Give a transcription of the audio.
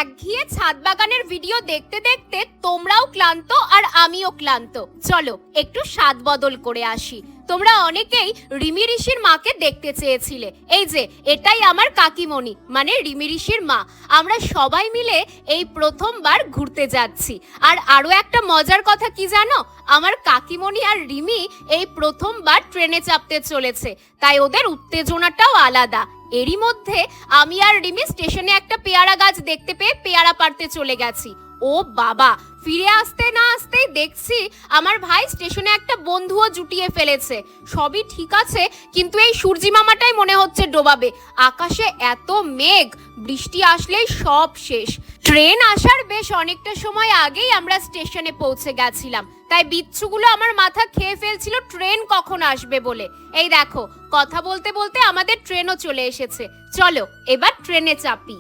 একঘিয়ে ছাদ বাগানের ভিডিও দেখতে দেখতে তোমরাও ক্লান্ত আর আমিও ক্লান্ত। চলো একটু স্বাদ বদল করে আসি। তোমরা অনেকেই রিমি ঋষির মাকে দেখতে চেয়েছিলে। এই যে এটাই আমার কাকিমণি, মানে রিমি ঋষির মা। আমরা সবাই মিলে এই প্রথমবার ঘুরতে যাচ্ছি। আর আরো একটা মজার কথা কি জানো, আমার কাকিমণি আর রিমি এই প্রথমবার ট্রেনে চাপতে চলেছে, তাই ওদের উত্তেজনাটাও আলাদা। এরই মধ্যে আমি আর রিমি স্টেশনে একটা পেয়ারা গাছ দেখতে পেয়ে পেয়ারা পাড়তে চলে গেছি। ও বাবা, ফিরে আসতে না আসতেই দেখছি আমার ভাই স্টেশনে একটা বন্ধুও জুটিয়ে ফেলেছে। সবই ঠিক আছে, কিন্তু এই সূর্যি মামাটাই মনে হচ্ছে ডোবাবে। আকাশে এত মেঘ, বৃষ্টি আসলেই সব শেষ। ট্রেন আসার বেশ অনেকটা সময় আগেই আমরা স্টেশনে পৌঁছে গেছিলাম, তাই বিচ্ছুগুলো আমার মাথা খেয়ে ফেলছিল ট্রেন কখন আসবে বলে। এই দেখো, কথা বলতে বলতে আমাদের ট্রেনও চলে এসেছে। চলো এবার ট্রেনে চাপি।